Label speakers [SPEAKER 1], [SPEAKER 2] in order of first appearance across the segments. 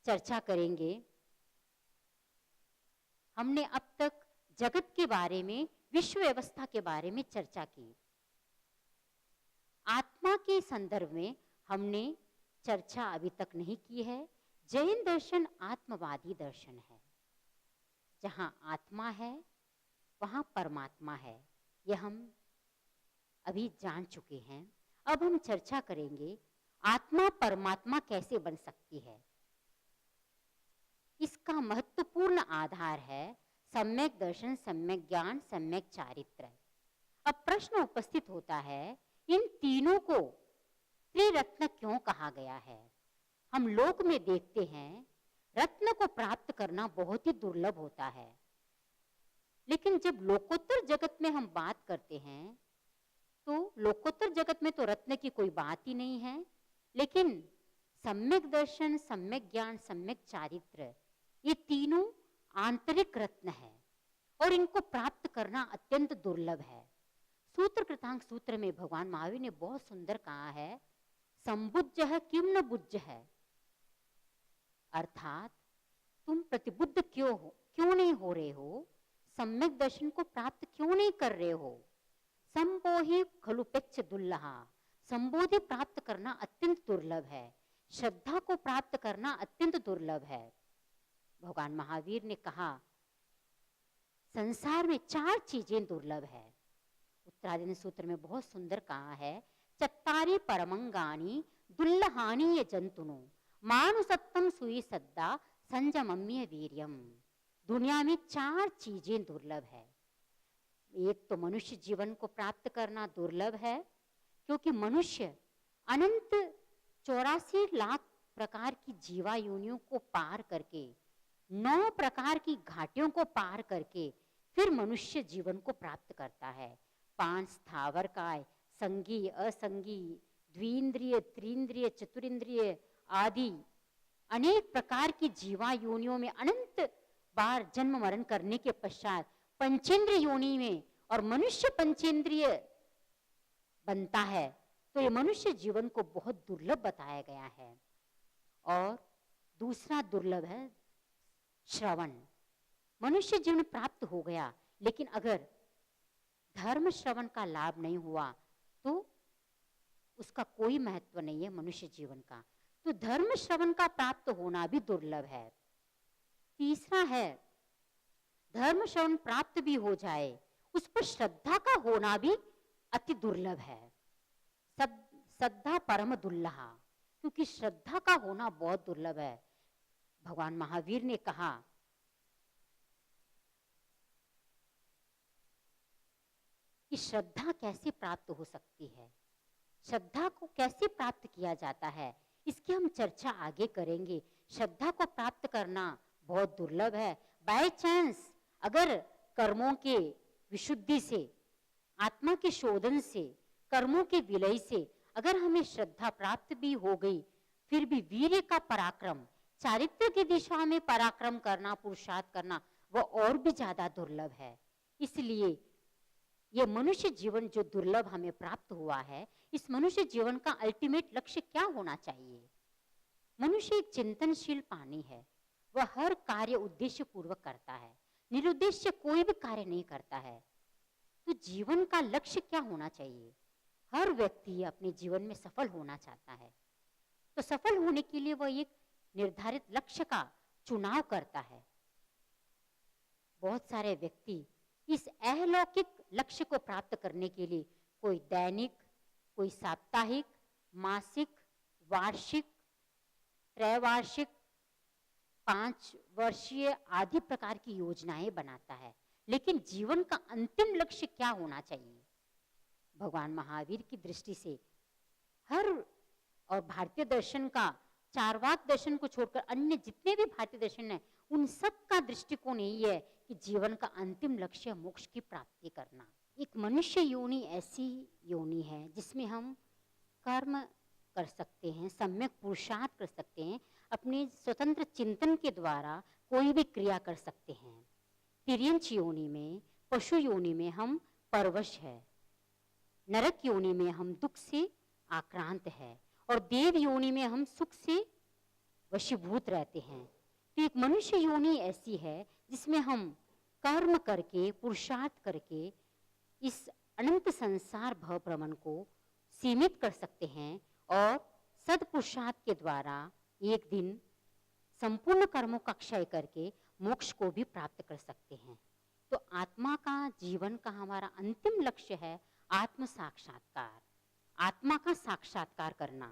[SPEAKER 1] चर्चा करेंगे। हमने अब तक जगत के बारे में, विश्व व्यवस्था के बारे में चर्चा की। आत्मा के संदर्भ में हमने चर्चा अभी तक नहीं की है। जैन दर्शन आत्मवादी दर्शन है। जहां आत्मा है वहां परमात्मा है, यह हम अभी जान चुके हैं। अब हम चर्चा करेंगे आत्मा परमात्मा कैसे बन सकती है। इसका महत्वपूर्ण आधार है सम्यक दर्शन, सम्यक ज्ञान, सम्यक चारित्र। अब प्रश्न उपस्थित होता है, इन तीनों को त्रिरत्न क्यों कहा गया है? हम लोक में देखते हैं रत्न को प्राप्त करना बहुत ही दुर्लभ होता है, लेकिन जब लोकोत्तर जगत में हम बात करते हैं तो लोकोत्तर जगत में तो रत्न की कोई बात ही नहीं है, लेकिन सम्यक दर्शन, सम्यक ज्ञान, सम्यक चारित्र, ये तीनों आंतरिक रत्न है और इनको प्राप्त करना अत्यंत दुर्लभ है। सूत्र कृतांक सूत्र में भगवान महावीर ने बहुत सुंदर कहा है, संबुज्ज किम न बुज्ज है, अर्थात तुम प्रतिबुद्ध क्यों नहीं हो रहे हो, सम्यक दर्शन को प्राप्त क्यों नहीं कर रहे हो। संबोहि खलुपेच्छ दुर्लहा, संबोधि प्राप्त करना अत्यंत दुर्लभ है, श्रद्धा को प्राप्त करना अत्यंत दुर्लभ है। भगवान महावीर ने कहा संसार में 4 चीजें दुर्लभ है। उत्तरायण सूत्र में बहुत सुंदर कहा है, चत्तारि परमंगानी दुर्लहानि ये जंतुनो मानुसत्तम सुई सद्दा संजमम्य वीर्यम। दुनिया में 4 चीजें दुर्लभ है। एक तो मनुष्य जीवन को प्राप्त करना दुर्लभ है, क्योंकि मनुष्य अनंत 84 लाख प्रकार की जीवा योनियों को पार करके, 9 प्रकार की घाटियों को पार करके फिर मनुष्य जीवन को प्राप्त करता है। 5 स्थावर काय, संगी, असंगी, द्विंद्रिय, त्रिंद्रिय, चतुरिंद्रिय आदि अनेक प्रकार की जीवा योनियों में अनंत बार जन्म मरण करने के पश्चात पंचेंद्रिय योनि में और मनुष्य पंचेंद्रिय बनता है। तो ये मनुष्य जीवन को बहुत दुर्लभ बताया गया है। और दूसरा दुर्लभ है श्रवण। मनुष्य जीवन प्राप्त हो गया, लेकिन अगर धर्म श्रवण का लाभ नहीं हुआ तो उसका कोई महत्व नहीं है मनुष्य जीवन का। तो धर्म श्रवण का प्राप्त होना भी दुर्लभ है। तीसरा है, धर्म श्रवण प्राप्त भी हो जाए, उस पर श्रद्धा का होना भी अति दुर्लभ है। श्रद्धा परम दुर्लहा, क्योंकि श्रद्धा का होना बहुत दुर्लभ है। भगवान महावीर ने कहा कि श्रद्धा कैसे प्राप्त हो सकती है, श्रद्धा को कैसे प्राप्त किया जाता है, इसकी हम चर्चा आगे करेंगे। श्रद्धा को प्राप्त करना बहुत दुर्लभ है। बाय चांस अगर कर्मों के विशुद्धि से, आत्मा के शोधन से, कर्मों के विलय से अगर हमें श्रद्धा प्राप्त भी हो गई, फिर भी वीर्य का पराक्रम, चारित्र की दिशा में पराक्रम करना, पुरुषार्थ करना, वह और भी ज्यादा दुर्लभ है। इसलिए ये मनुष्य जीवन जो दुर्लभ हमें प्राप्त हुआ है, इस मनुष्य जीवन का अल्टीमेट लक्ष्य क्या होना चाहिए? मनुष्य एक चिंतनशील प्राणी है। वह हर कार्य उद्देश्य पूर्वक करता है, निरुद्देश्य कोई भी कार्य नहीं करता है। तो जीवन का लक्ष्य क्या होना चाहिए? हर व्यक्ति अपने जीवन में सफल होना चाहता है। तो सफल होने के लिए वह एक निर्धारित लक्ष्य का चुनाव करता है। बहुत सारे व्यक्ति इस अलौकिक लक्ष्य को प्राप्त करने के लिए कोई दैनिक, कोई साप्ताहिक, मासिक, वार्षिक, त्रैवार्षिक, 5 वर्षीय आदि प्रकार की योजनाएं बनाता है। लेकिन जीवन का अंतिम लक्ष्य क्या होना चाहिए? भगवान महावीर की दृष्टि से हर, और भारतीय दर्शन का, चारवाक दर्शन को छोड़कर अन्य जितने भी भारतीय दर्शन है, उन सब का दृष्टिकोण यही है कि जीवन का अंतिम लक्ष्य मोक्ष की प्राप्ति करना। एक मनुष्य योनि ऐसी योनि है जिसमें हम कर्म कर सकते हैं, सम्यक पुरुषार्थ कर सकते हैं, अपने स्वतंत्र चिंतन के द्वारा कोई भी क्रिया कर सकते हैं। तिर्यंच योनि में, पशु योनि में हम परवश है, नरक योनि में हम दुख से आक्रांत है, और देव योनि में हम सुख से वशीभूत रहते हैं। तो एक मनुष्य योनि ऐसी है जिसमें हम कर्म करके, पुरुषार्थ करके इस अनंत संसार भव भ्रमण को सीमित कर सकते हैं और सदपुरुषार्थ के द्वारा एक दिन संपूर्ण कर्मों का क्षय करके मोक्ष को भी प्राप्त कर सकते हैं। तो आत्मा का, जीवन का हमारा अंतिम लक्ष्य है आत्म साक्षात्कार, आत्मा का साक्षात्कार करना।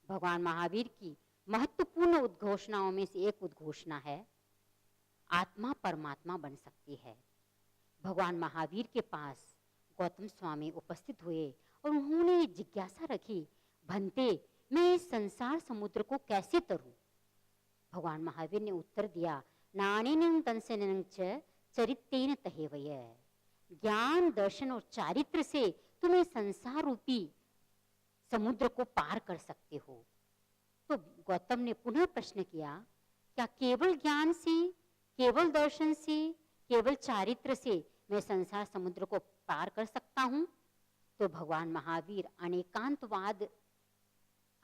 [SPEAKER 1] भगवान महावीर की महत्वपूर्ण उद्घोषणाओं में से एक उद्घोषणा है, आत्मा परमात्मा बन सकती है। भगवान महावीर के पास गौतम स्वामी उपस्थित हुए और उन्होंने जिज्ञासा रखी, भंते मैं इस संसार समुद्र को कैसे तरूं? भगवान महावीर ने उत्तर दिया, नानेन दंसनेन च चरित्रेण तहेवय। ज्ञान, दर्शन और चारित्र से तुम इस संसार रूपी समुद्र को पार कर सकते हो। तो गौतम ने पुनः प्रश्न किया, क्या केवल ज्ञान से, केवल दर्शन से, केवल चारित्र से मैं संसार समुद्र को पार कर सकता हूं? तो भगवान महावीर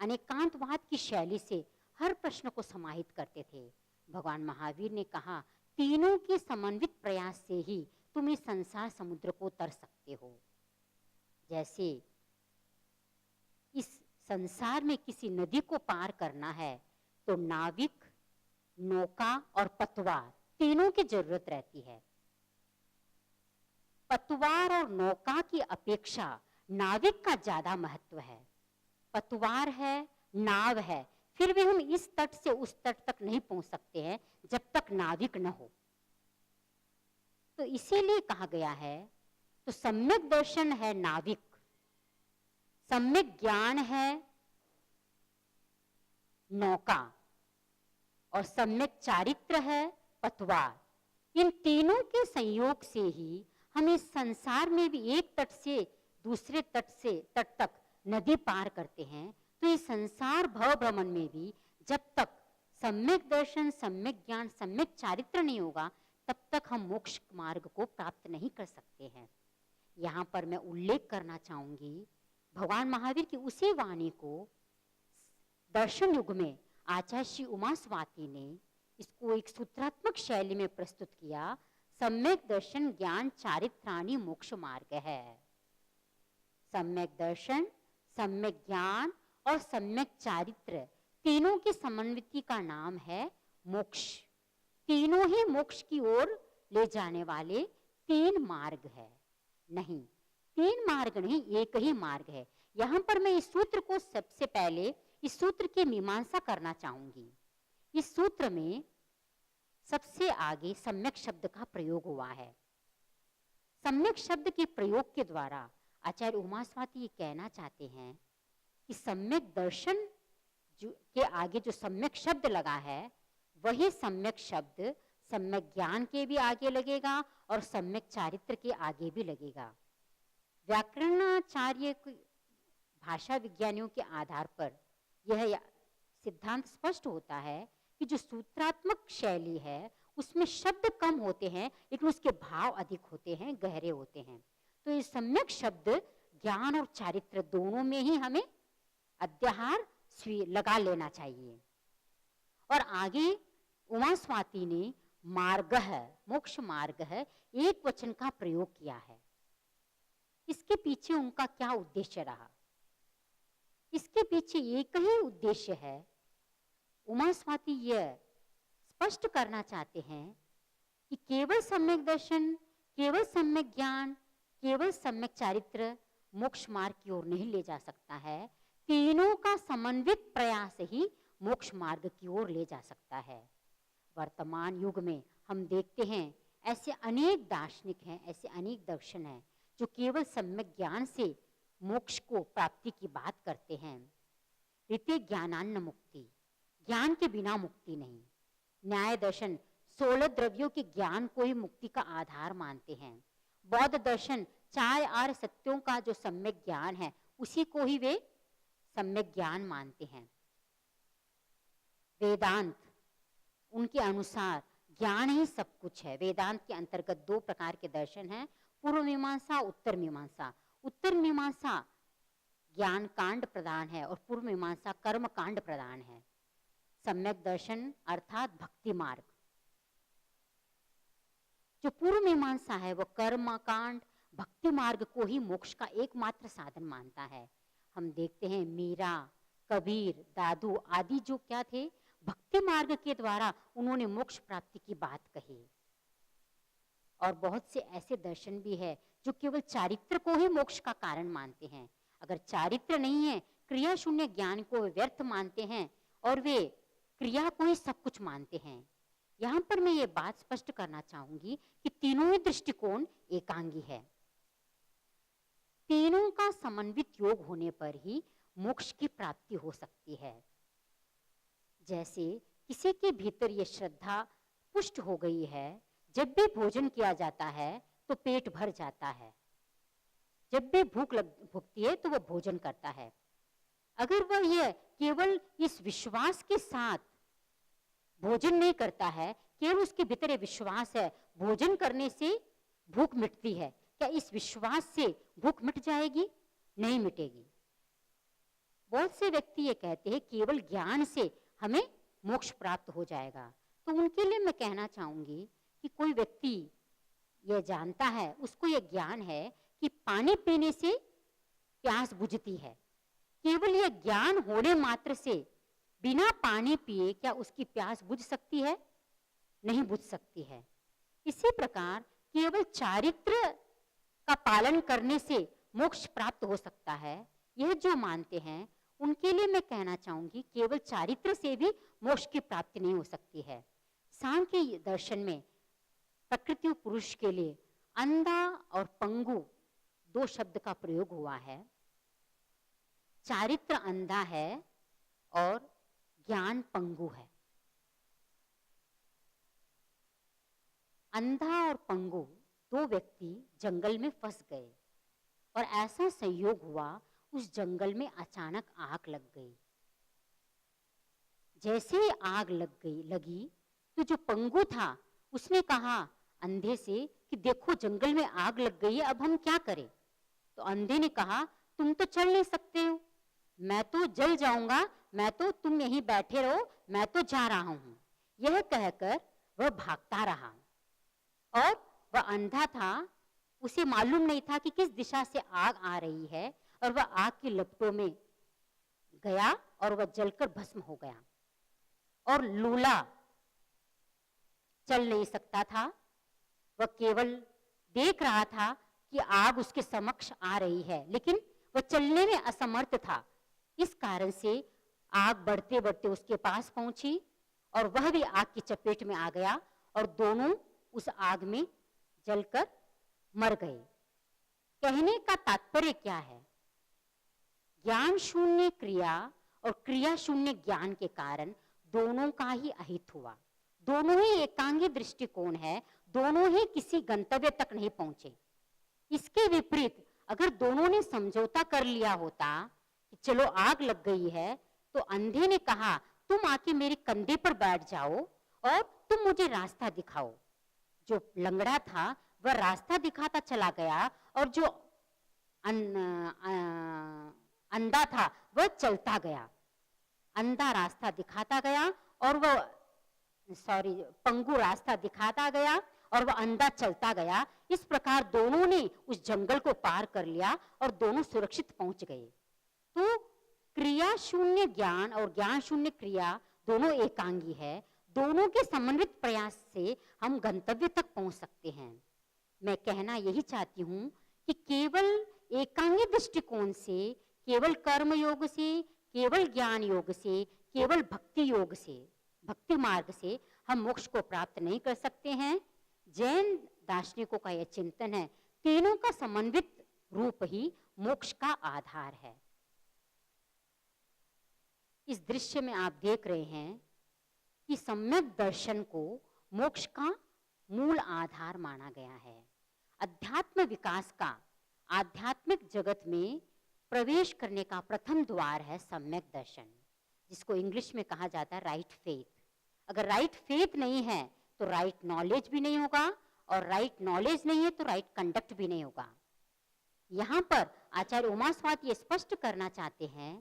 [SPEAKER 1] अनेकांतवाद की शैली से हर प्रश्न को समाहित करते थे। भगवान महावीर ने कहा, तीनों के समन्वित प्रयास से ही तुम इस संसार समुद्र को तर सकते हो। जैसे इस संसार में किसी नदी को पार करना है तो नाविक, नौका और पतवार तीनों की जरूरत रहती है। पतवार और नौका की अपेक्षा नाविक का ज्यादा महत्व है। पतवार है, नाव है, फिर भी हम इस तट से उस तट तक नहीं पहुंच सकते हैं जब तक नाविक न हो। तो इसीलिए कहा गया है, तो सम्यक दर्शन है नाविक, सम्यक ज्ञान है नौका और सम्यक चारित्र है पतवार। इन तीनों के संयोग से ही हम इस संसार में भी एक तट से दूसरे तट तक नदी पार करते हैं। तो इस संसार भव भ्रमण में भी जब तक सम्यक दर्शन, सम्यक ज्ञान, सम्यक चारित्र नहीं होगा, तब तक हम मोक्ष मार्ग को प्राप्त नहीं कर सकते हैं। यहाँ पर मैं उल्लेख करना चाहूंगी भगवान महावीर की उसी वाणी को दर्शन युग में आचार्य श्री उमा स्वाति ने इसको एक सूत्रात्मक शैली में प्रस्तुत किया। सम्यक दर्शन ज्ञान चारित्राणि मोक्ष मार्ग है। सम्यक दर्शन, सम्यक ज्ञान और सम्यक चारित्र तीनों की समन्विति का नाम है मोक्ष। तीनों ही मोक्ष की ओर ले जाने वाले तीन मार्ग है। नहीं, तीन मार्ग नहीं, एक ही मार्ग है। यहां पर मैं इस सूत्र को सबसे पहले इस सूत्र की मीमांसा करना चाहूंगी। इस सूत्र में सबसे आगे सम्यक शब्द का प्रयोग हुआ है। सम्यक शब्द के प्रयोग के द्वारा आचार्य उमा स्वाति ये कहना चाहते हैं कि सम्यक दर्शन के आगे जो सम्यक शब्द लगा है, वही सम्यक शब्द सम्यक ज्ञान के भी आगे लगेगा और सम्यक चारित्र के आगे भी लगेगा। व्याकरणाचार्य, भाषा विज्ञानियों के आधार पर यह सिद्धांत स्पष्ट होता है कि जो सूत्रात्मक शैली है उसमें शब्द कम होते हैं लेकिन उसके भाव अधिक होते हैं, गहरे होते हैं। तो ये सम्यक शब्द ज्ञान और चारित्र दोनों में ही हमें अध्याहार लगा लेना चाहिए। और आगे उमा स्वाति ने मार्ग है, मोक्ष मार्ग है, एक वचन का प्रयोग किया है। इसके पीछे उनका क्या उद्देश्य रहा? इसके पीछे एक ही उद्देश्य है। उमा स्वाति यह स्पष्ट करना चाहते हैं कि केवल सम्यक दर्शन, केवल सम्यक ज्ञान, केवल सम्यक चारित्र मोक्ष मार्ग की ओर नहीं ले जा सकता है। तीनों का समन्वित प्रयास ही मोक्ष मार्ग की ओर ले जा सकता है। वर्तमान युग में हम देखते हैं ऐसे अनेक दार्शनिक हैं, ऐसे अनेक दर्शन हैं जो केवल सम्यक ज्ञान से मोक्ष को प्राप्ति की बात करते हैं। रीते ज्ञानान्न मुक्ति, ज्ञान के बिना मुक्ति नहीं। न्याय दर्शन 16 द्रव्यों के ज्ञान को ही मुक्ति का आधार मानते हैं। बौद्ध दर्शन 4 आर्य सत्यों का जो सम्यक ज्ञान है उसी को ही वे सम्यक ज्ञान मानते हैं। वेदांत उनके अनुसार ज्ञान ही सब कुछ है। वेदांत के अंतर्गत 2 प्रकार के दर्शन हैं, पूर्व मीमांसा, उत्तर मीमांसा। उत्तर मीमांसा ज्ञान कांड प्रधान है और पूर्व मीमांसा कर्म कांड प्रधान है। सम्यक दर्शन अर्थात भक्ति मार्ग। जो पूर्व मीमांसा है वो कर्म कांड भक्ति मार्ग को ही मोक्ष का एकमात्र साधन मानता है। हम देखते हैं मीरा, कबीर, दादू आदि जो क्या थे, भक्ति मार्ग के द्वारा उन्होंने मोक्ष प्राप्ति की बात कही। और बहुत से ऐसे दर्शन भी है जो केवल चारित्र को ही मोक्ष का कारण मानते हैं। अगर चारित्र नहीं है, क्रिया शून्य ज्ञान को व्यर्थ मानते हैं और वे क्रिया को ही सब कुछ मानते हैं। यहां पर मैं ये बात स्पष्ट करना चाहूंगी कि तीनों ही दृष्टिकोण एकांगी है। तीनों का समन्वित योग होने पर ही मोक्ष की प्राप्ति हो सकती है। जैसे किसी के भीतर ये श्रद्धा पुष्ट हो गई है, जब भी भोजन किया जाता है तो पेट भर जाता है, जब भी भूख भुगती है तो वह भोजन करता है। अगर वह यह केवल इस विश्वास के साथ भोजन नहीं करता है, केवल उसके भीतर विश्वास है भोजन करने से भूख मिटती है, क्या इस विश्वास से भूख मिट जाएगी? नहीं मिटेगी। बहुत से व्यक्ति ये कहते हैं केवल ज्ञान से हमें मोक्ष प्राप्त हो जाएगा। तो उनके लिए मैं कहना चाहूंगी कि कोई व्यक्ति यह जानता है, उसको यह ज्ञान है कि पानी पीने से प्यास बुझती है, केवल यह ज्ञान होने मात्र से बिना पानी पिए क्या उसकी प्यास बुझ सकती है? नहीं बुझ सकती है। इसी प्रकार केवल चारित्र का पालन करने से मोक्ष प्राप्त हो सकता है, यह जो मानते हैं उनके लिए मैं कहना चाहूंगी केवल चारित्र से भी मोक्ष की प्राप्ति नहीं हो सकती है। सांख्य दर्शन में प्रकृति पुरुष के लिए अंधा और पंगु दो शब्द का प्रयोग हुआ है। चारित्र अंधा है और ज्ञान पंगु है। अंधा और पंगु दो व्यक्ति जंगल में फंस गए और ऐसा संयोग हुआ उस जंगल में अचानक आग लग गई। जैसे ही आग लगी तो जो पंगु था उसने कहा अंधे से कि देखो जंगल में आग लग गई है, अब हम क्या करें? तो अंधे ने कहा तुम तो चल नहीं सकते हो, मैं तो जल जाऊंगा, मैं तो तुम यहीं बैठे रहो, मैं तो जा रहा हूं। यह कहकर वह भागता रहा और वह अंधा था, उसे मालूम नहीं था कि किस दिशा से आग आ रही है और वह आग की लपटों में गया और वह जलकर भस्म हो गया। और लूला चल नहीं सकता था, वह केवल देख रहा था कि आग उसके समक्ष आ रही है, लेकिन वह चलने में असमर्थ था। इस कारण से आग बढ़ते बढ़ते उसके पास पहुंची और वह भी आग की चपेट में आ गया और दोनों उस आग में जलकर मर गए। कहने का तात्पर्य क्या है? ज्ञान शून्य क्रिया और क्रिया शून्य ज्ञान के कारण दोनों का ही अहित हुआ। दोनों ही एकांगी दृष्टिकोण है, दोनों ही किसी गंतव्य तक नहीं पहुंचे। इसके विपरीत अगर दोनों ने समझौता कर लिया होता कि चलो आग लग गई है, तो अंधे ने कहा तुम आके मेरे कंधे पर बैठ जाओ और तुम मुझे रास्ता दिखाओ। जो लंगड़ा था वह रास्ता दिखाता चला गया और जो अंधा था वह चलता गया। अंधा रास्ता दिखाता गया और वह पंगु रास्ता दिखाता गया और वह अंधा चलता गया। इस प्रकार दोनों ने उस जंगल को पार कर लिया और दोनों सुरक्षित पहुंच गए। तो क्रिया शून्य ज्ञान और ज्ञान शून्य क्रिया दोनों एकांगी है। दोनों के समन्वित प्रयास से हम गंतव्य तक पहुंच सकते हैं। मैं कहना यही चाहती हूं कि केवल एकांगी दृष्टिकोण से, केवल कर्म योग से, केवल ज्ञान योग से, केवल भक्ति योग से, भक्ति मार्ग से हम मोक्ष को प्राप्त नहीं कर सकते हैं। जैन दार्शनिकों का यह चिंतन है, तीनों का समन्वित रूप ही मोक्ष का आधार है। इस दृश्य में आप देख रहे हैं कि सम्यक दर्शन को मोक्ष का मूल आधार माना गया है। अध्यात्म विकास का आध्यात्मिक जगत में प्रवेश करने का प्रथम द्वार है सम्यक दर्शन, जिसको इंग्लिश में कहा जाता है राइट फेथ। अगर राइट फेथ नहीं है तो राइट नॉलेज भी नहीं होगा, और राइट नॉलेज नहीं है तो राइट कंडक्ट भी नहीं होगा। यहाँ पर आचार्य उमा स्वामी ये स्पष्ट करना चाहते हैं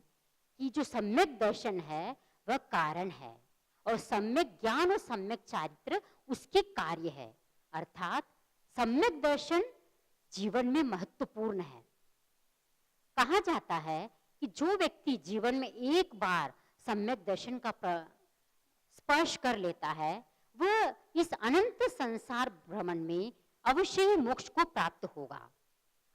[SPEAKER 1] कि जो सम्यक दर्शन है वह कारण है, और सम्यक ज्ञान और सम्यक चारित्र उसके कार्य है। अर्थात सम्यक दर्शन जीवन में महत्वपूर्ण है। कहा जाता है कि जो व्यक्ति जीवन में एक बार सम्यक दर्शन का स्पर्श कर लेता है वह इस अनंत संसार भ्रमण में अवश्य ही मोक्ष को प्राप्त होगा।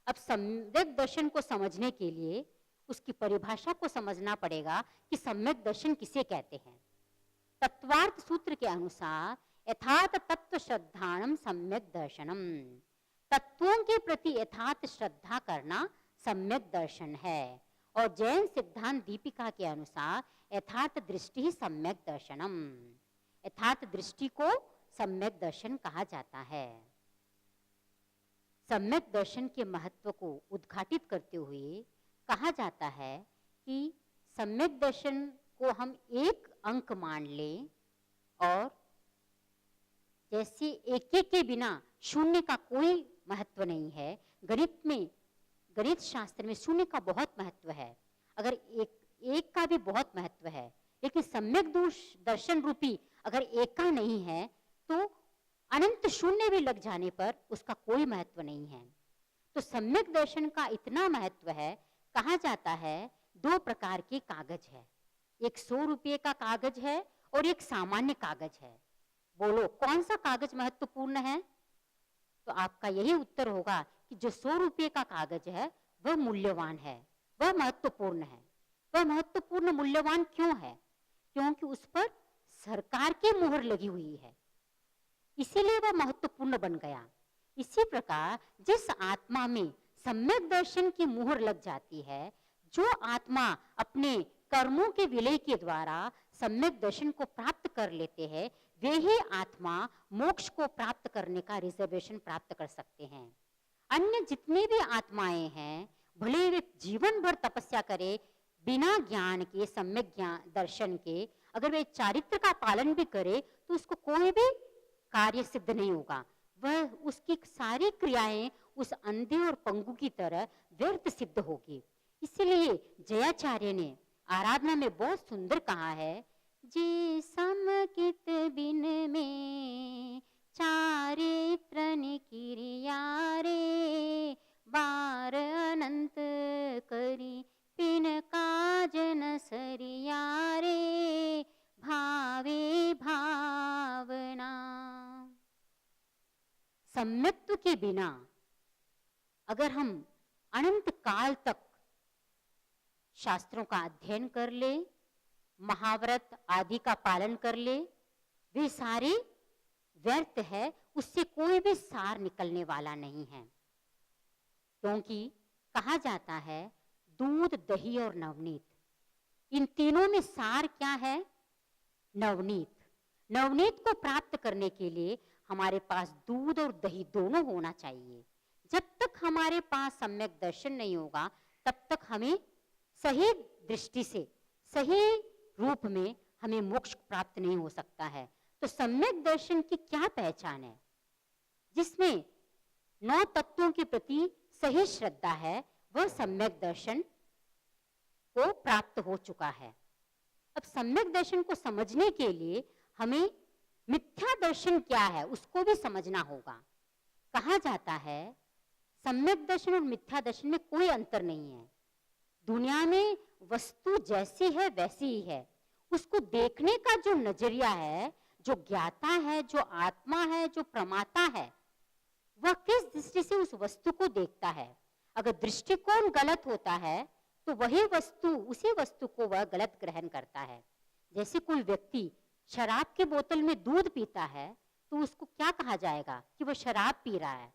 [SPEAKER 1] अब सम्यक दर्शन को समझने के लिए उसकी परिभाषा को समझना पड़ेगा कि सम्यक दर्शन किसे कहते हैं। तत्वार्थ सूत्र के अनुसार यथार्थ तत्व श्रद्धानम सम्यक दर्शनम, तत्वों के प्रति यथार्थ श्रद्धा करना सम्यक दर्शन है। और जैन सिद्धांत दीपिका के अनुसार यथार्थ दृष्टि ही सम्यक दर्शनम, यथार्थ दृष्टि को सम्यक दर्शन कहा जाता है। सम्यक दर्शन के महत्व को उद्घाटित करते हुए कहा जाता है कि सम्यक दर्शन को हम एक अंक मान लें और जैसे एक के बिना शून्य का कोई महत्व नहीं है। गणित शास्त्र में शून्य का बहुत महत्व है, अगर एक का भी बहुत महत्व है, लेकिन सम्यक दर्शन रूपी अगर एक का नहीं है तो अनंत शून्य भी लग जाने पर उसका कोई महत्व नहीं है। तो सम्यक दर्शन का इतना महत्व है, कहा जाता है 2 प्रकार के कागज है, एक 100 रुपये का कागज है और एक सामान्य कागज है। बोलो कौन सा कागज महत्वपूर्ण है? तो आपका यही उत्तर होगा कि जो 100 रुपये का कागज है वह मूल्यवान है, वह महत्वपूर्ण है। वह महत्वपूर्ण मूल्यवान क्यों है? क्योंकि उस पर सरकार की मुहर लगी हुई है, इसीलिए वह महत्वपूर्ण बन गया। इसी प्रकार जिस आत्मा में सम्यक दर्शन की मुहर लग जाती है, जो आत्मा अपने कर्मों के विलय के द्वारा सम्यक दर्शन को प्राप्त कर लेते हैं, वे ही आत्मा मोक्ष को प्राप्त करने का रिजर्वेशन प्राप्त कर सकते हैं। अन्य जितने भी आत्माएं हैं, भले वे जीवन भर तपस्या करे बिना ज्ञान के, सम्यक ज्ञान दर्शन के, अगर वे चारित्र का पालन भी करे तो उसको कोई भी कार्य सिद्ध नहीं होगा। वह उसकी सारी क्रियाएं उस अंधे और पंगु की तरह व्यर्थ सिद्ध होगी। इसलिए जयाचार्य ने आराधना में बहुत सुंदर कहा है, जे समकित बिन में चारित्र निकिरिया रे, बार अनंत करी पिन काज न सरिया रे, भावे भावना। सम्यक्त्व के बिना अगर हम अनंत काल तक शास्त्रों का अध्ययन कर ले, महाव्रत आदि का पालन कर ले, वे सारे व्यर्थ है, उससे कोई भी सार निकलने वाला नहीं है। क्योंकि कहा जाता है दूध, दही और नवनीत, इन तीनों में सार क्या है? नवनीत। नवनीत को प्राप्त करने के लिए हमारे पास दूध और दही दोनों होना चाहिए। जब तक हमारे पास सम्यक दर्शन नहीं होगा तब तक हमें सही दृष्टि से, सही रूप में हमें मोक्ष प्राप्त नहीं हो सकता है। तो सम्यक दर्शन की क्या पहचान है? जिसमें 9 तत्वों के प्रति सही श्रद्धा है, वह सम्यक दर्शन को प्राप्त हो चुका है। अब सम्यक दर्शन को समझने के लिए हमें मिथ्या दर्शन क्या है उसको भी समझना होगा। कहा जाता है सम्यक दर्शन और मिथ्या दर्शन में कोई अंतर नहीं है। दुनिया में वस्तु जैसी है वैसी ही है। उसको देखने का जो नजरिया है, जो ज्ञाता है, जो आत्मा है, जो प्रमाता है, वह किस दृष्टि से उस वस्तु को देखता है। अगर दृष्टिकोण गलत होता है तो वही वस्तु, उसी वस्तु को वह गलत ग्रहण करता है। जैसे कोई व्यक्ति शराब के बोतल में दूध पीता है तो उसको क्या कहा जाएगा कि वह शराब पी रहा है।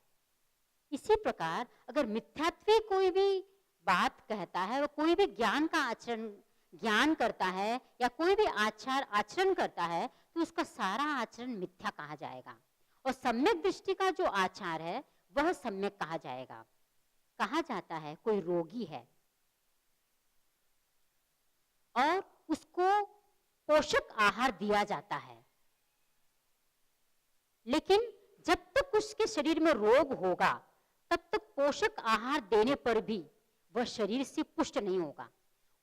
[SPEAKER 1] इसी प्रकार अगर मिथ्यात्वी कोई भी बात कहता है, वह कोई भी ज्ञान का ज्ञान करता है या कोई भी आचरण करता है तो उसका सारा आचरण मिथ्या कहा जाएगा। और सम्यक दृष्टि का जो आचार है वह सम्यक कहा जाएगा। कहा जाता है कोई रोगी है और उसको पोषक आहार दिया जाता है, लेकिन जब तक उसके शरीर में रोग होगा तब तक पोषक आहार देने पर भी वह शरीर से पुष्ट नहीं होगा।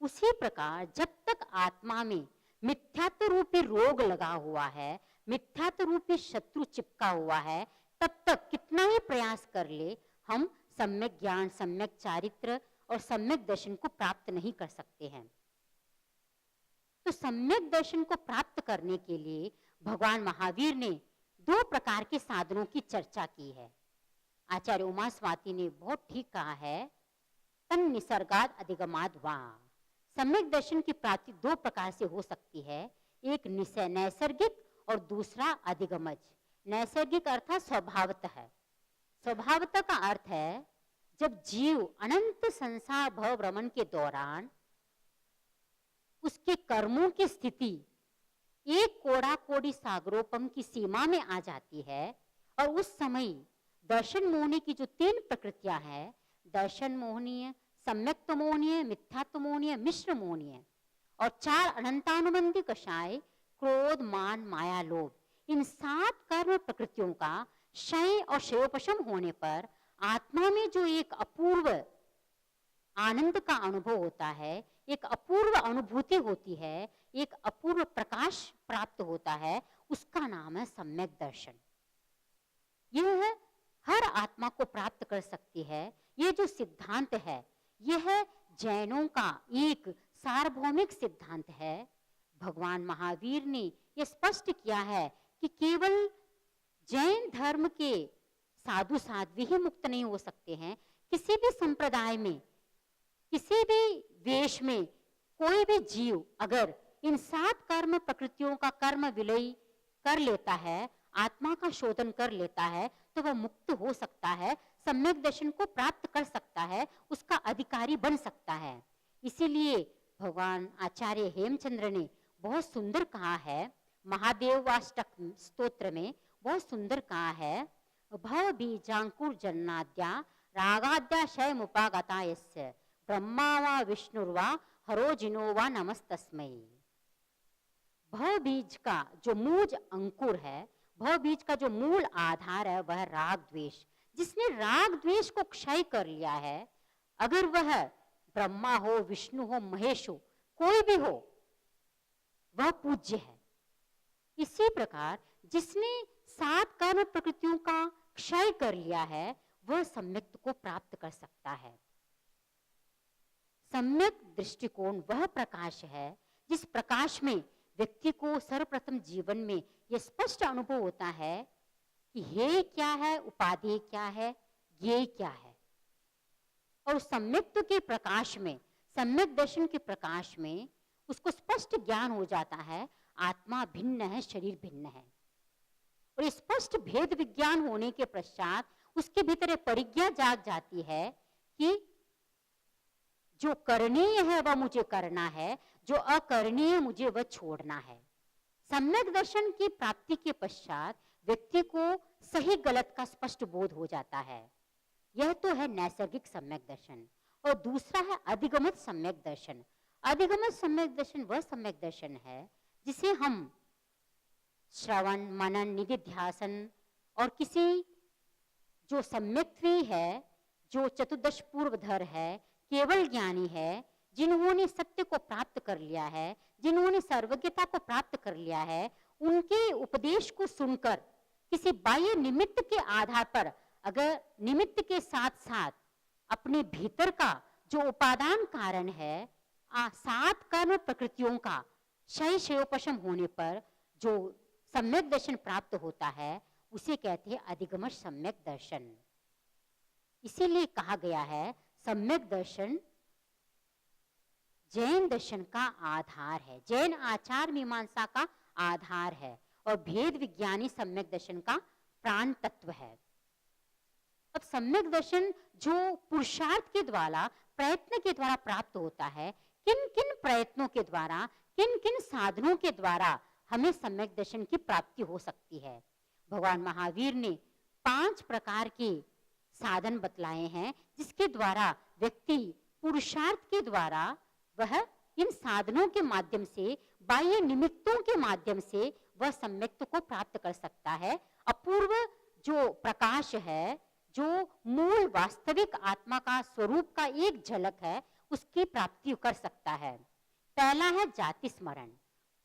[SPEAKER 1] उसी प्रकार जब तक आत्मा में मिथ्यात्व रूपी रोग लगा हुआ है, मिथ्यात्व रूपी शत्रु चिपका हुआ है, तब तक कितना ही प्रयास कर ले हम सम्यक ज्ञान, सम्यक चारित्र और सम्यक दर्शन को प्राप्त नहीं कर सकते हैं। तो सम्यक दर्शन को प्राप्त करने के लिए भगवान महावीर ने 2 प्रकार के साधनों की चर्चा की है। आचार्य उमा स्वाति ने बहुत ठीक कहा है, तन निसर्गाद अधिगमाद वा। सम्यक दर्शन की प्राप्ति 2 प्रकार से हो सकती है, एक नैसर्गिक और दूसरा अधिगमज। नैसर्गिक अर्थात स्वभावतः है। स्वभावतः का अर्थ है जब जीव अनंत संसार भव भ्रमण के दौरान उसके कर्मों की स्थिति एक कोड़ा कोड़ी सागरोपम की सीमा में आ जाती है और उस समय दर्शन मोहनी की जो 3 प्रकृतियां हैं, दर्शन मोहनीय, सम्यक्त मोहनीय, मिथ्यात्व मोहनीय, मिश्र मोहनीय, और 4 अनंतानुबंधी कषाय क्रोध, मान, माया, लोभ, इन 7 कर्म प्रकृतियों का क्षय और क्षयोपशम होने पर आत्मा में जो एक अपूर्व आनंद का अनुभव होता है, एक अपूर्व अनुभूति होती है, एक अपूर्व प्रकाश प्राप्त होता है, उसका नाम है सम्यक दर्शन। यह हर आत्मा को प्राप्त कर सकती है। ये जो सिद्धांत है यह जैनों का एक सार्वभौमिक सिद्धांत है। भगवान महावीर ने यह स्पष्ट किया है कि केवल जैन धर्म के साधु साध्वी ही मुक्त नहीं हो सकते हैं। किसी भी संप्रदाय में, किसी भी वेश में कोई भी जीव अगर इन 7 कर्म प्रकृतियों का कर्म विलय कर लेता है, आत्मा का शोधन कर लेता है, तो वह मुक्त हो सकता है, सम्यक दर्शन को प्राप्त कर सकता है, उसका अधिकारी बन सकता है। इसीलिए भगवान आचार्य हेमचंद्र ने बहुत सुंदर कहा है, महादेवाष्टक स्तोत्र में बहुत सुंदर कहा है, भव बीजांकुर जन्नाद्या रागाद्या शय मुपागता यस्य ब्रह्मा वा विष्णुर्वा हरो जिनो वा नमस्तस्मै। भव बीज का जो मूज अंकुर है, भव बीज का जो मूल आधार है वह राग द्वेष। जिसने राग द्वेष को क्षय कर लिया है, अगर वह ब्रह्मा हो, विष्णु हो, महेश हो, कोई भी हो, वह पूज्य है। इसी प्रकार जिसने 7 कर्म प्रकृतियों का क्षय कर लिया है वह सम्यक को प्राप्त कर सकता है। सम्यक दृष्टिकोण वह प्रकाश है जिस प्रकाश में व्यक्ति को सर्वप्रथम जीवन में यह स्पष्ट अनुभव होता है कि हे क्या है, उपाधि क्या है, ये क्या है। और सम्यक्त्व के प्रकाश में, सम्यक दर्शन के प्रकाश में उसको स्पष्ट ज्ञान हो जाता है, आत्मा भिन्न है, शरीर भिन्न है। और स्पष्ट भेद विज्ञान होने के पश्चात उसके भीतर परिज्ञा जाग जाती है कि जो करणीय है वह मुझे करना है, जो अकरणीय मुझे वह छोड़ना है। सम्यक दर्शन की प्राप्ति के पश्चात व्यक्ति को सही गलत का स्पष्ट बोध हो जाता है। यह तो है नैसर्गिक सम्यक दर्शन। और दूसरा है अधिगमित सम्यक दर्शन। अधिगमित सम्यक दर्शन वह सम्यक दर्शन है जिसे हम श्रवण, मनन, निधिध्यासन और किसी जो सम्यक्त्वी है, जो चतुर्दश पूर्वधर है, केवल ज्ञानी है, जिन्होंने सत्य को प्राप्त कर लिया है, जिन्होंने सर्वज्ञता को प्राप्त कर लिया है, उनके उपदेश को सुनकर किसी बाह्य निमित्त के आधार पर, अगर निमित्त के साथ साथ अपने भीतर का जो उपादान कारण है, 7 कर्म प्रकृतियों का क्षय क्षयोपशम होने पर जो सम्यक दर्शन प्राप्त होता है उसे कहते हैं अधिगम सम्यक दर्शन। इसीलिए कहा गया है सम्यक दर्शन जैन दर्शन का आधार है, जैन आचार मीमांसा का आधार है और भेद विज्ञानी सम्यक दर्शन का प्राण तत्व है। अब सम्यक दर्शन जो पुरुषार्थ के द्वारा, प्रयत्न के द्वारा प्राप्त होता है, किन किन प्रयत्नों के द्वारा, किन किन साधनों के द्वारा हमें सम्यक दर्शन की प्राप्ति हो सकती है। भगवान महावीर ने 5 प्रकार के साधन बतलाए हैं जिसके द्वारा व्यक्ति पुरुषार्थ के द्वारा वह इन साधनों के माध्यम से, बाह्य निमित्तों के माध्यम से वह सम्यक्त्व को प्राप्त कर सकता है। अपूर्व जो प्रकाश है, जो मूल वास्तविक आत्मा का स्वरूप का एक झलक है, उसकी प्राप्ति कर सकता है। पहला है जाति स्मरण।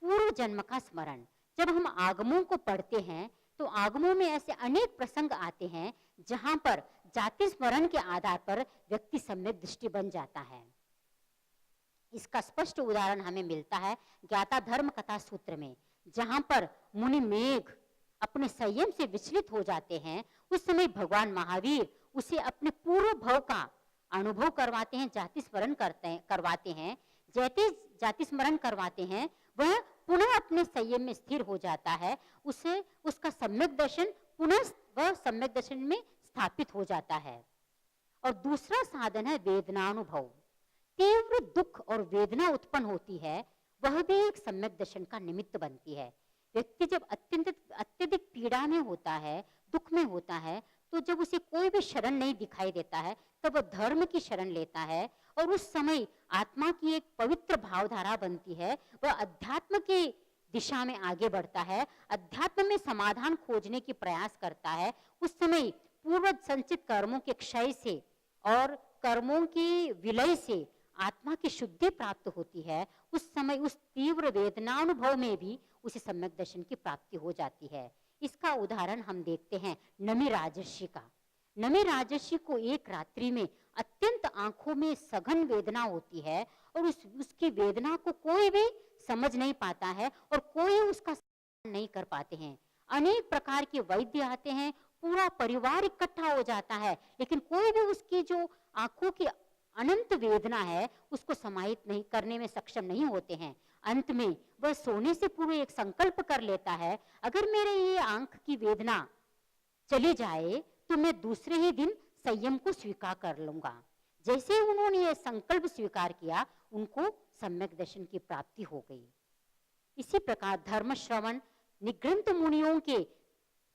[SPEAKER 1] पूर्व जन्म का स्मरण। जब हम आगमों को पढ़ते हैं तो आगमों में ऐसे अनेक प्रसंग आते हैं जहां पर जाति स्मरण के आधार पर व्यक्ति सम्यक दृष्टि बन जाता है। इसका स्पष्ट उदाहरण हमें मिलता है ज्ञाता धर्म कथा सूत्र में, जहां पर मुनि मेघ अपने संयम से विचलित हो जाते हैं। उस समय भगवान महावीर उसे अपने पूर्व भव का अनुभव करवाते हैं, जाति स्मरण करवाते हैं। जैसे जाति स्मरण करवाते हैं वह पुनः अपने संयम में स्थिर हो जाता है। उसे उसका सम्यक दर्शन पुनः वह सम्यक दर्शन में स्थापित हो जाता है। और दूसरा साधन है वेदनानुभव। तीव्र दुख और वेदना उत्पन्न होती है, वह भी एक सम्यक दर्शन का निमित्त बनती है। व्यक्ति जब अत्यधिक पीड़ा में होता है, दुख में होता है, तो जब उसे कोई भी शरण नहीं दिखाई देता है तब वह धर्म की शरण लेता है और उस समय आत्मा की एक पवित्र भावधारा बनती है। वह अध्यात्म की दिशा में आगे बढ़ता है, अध्यात्म में समाधान खोजने की प्रयास करता है। उस समय पूर्व संचित कर्मों के क्षय से और कर्मों की विलय से आत्मा की शुद्धि प्राप्त होती है। उस समय उस तीव्र वेदनानुभव में भी उसे सम्यक दर्शन की प्राप्ति हो जाती है। इसका उदाहरण हम देखते हैं नमी राजर्षि का। नमी राजर्षि को एक रात्रि में अत्यंत आंखों में सघन वेदना होती है और उसकी वेदना को कोई भी समझ नहीं पाता है और कोई उसका समाधान नहीं कर पाते हैं। अनेक प्रकार के वैद्य आते हैं, पूरा परिवार इकट्ठा हो जाता है, लेकिन कोई भी उसकी जो आंखों की अनंत वेदना है उसको समाहित नहीं करने में सक्षम नहीं होते हैं। अंत में वह सोने से पूर्व एक संकल्प कर लेता है, अगर मेरे ये आंख की वेदना चली जाए तो मैं दूसरे ही दिन संयम को स्वीकार कर लूंगा। जैसे उन्होंने ये संकल्प स्वीकार किया, उनको सम्यक दर्शन की प्राप्ति हो गई। इसी प्रकार धर्म श्रवण, निगृंत मुनियों के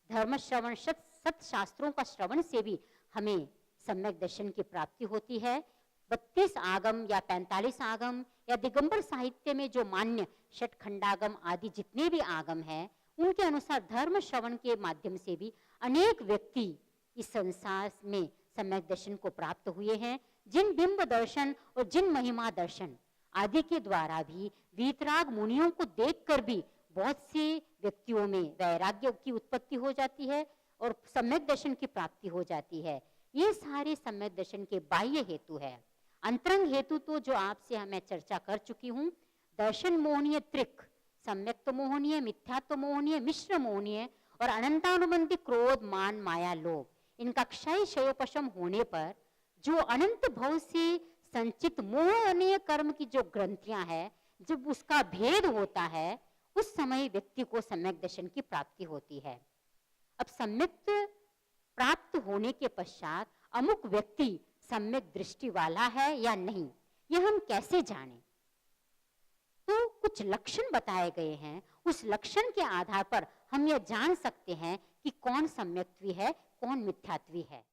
[SPEAKER 1] धर्म श्रवण, सत शास्त्रों का श्रवण से भी हमें सम्यक दर्शन की प्राप्ति होती है। 32 आगम या 45 आगम या दिगंबर साहित्य में जो मान्य षटखंडागम आदि जितने भी आगम हैं, उनके अनुसार धर्म श्रवण के माध्यम से भी अनेक व्यक्ति इस संसार में सम्यक दर्शन को प्राप्त हुए हैं। जिन बिंब दर्शन और जिन महिमा दर्शन आदि के द्वारा भी वीतराग मुनियों को देखकर भी बहुत से व्यक्तियों में वैराग्य की उत्पत्ति हो जाती है और सम्यक दर्शन की प्राप्ति हो जाती है। ये सारे सम्यक दर्शन के बाह्य हेतु है। अंतरंग हेतु तो जो आपसे मैं चर्चा कर चुकी हूँ, दर्शन मोहनीय त्रिक, सम्यक्त मोहनीय, मिथ्यात्व मोहनीय, मिश्र मोहनीय और अनंतानुबंधी क्रोध, मान, माया, लोभ, इनका क्षय क्षयोपशम होने पर जो अनंत भव से संचित मोहनीय कर्म की जो ग्रंथियां है, जब उसका भेद होता है उस समय व्यक्ति को सम्यक दर्शन की प्राप्ति होती है। अब सम्यक प्राप्त होने के पश्चात अमुक व्यक्ति सम्यक दृष्टि वाला है या नहीं, यह हम कैसे जानें? तो कुछ लक्षण बताए गए हैं। उस लक्षण के आधार पर हम यह जान सकते हैं कि कौन सम्यक्त्वी है, कौन मिथ्यात्वी है।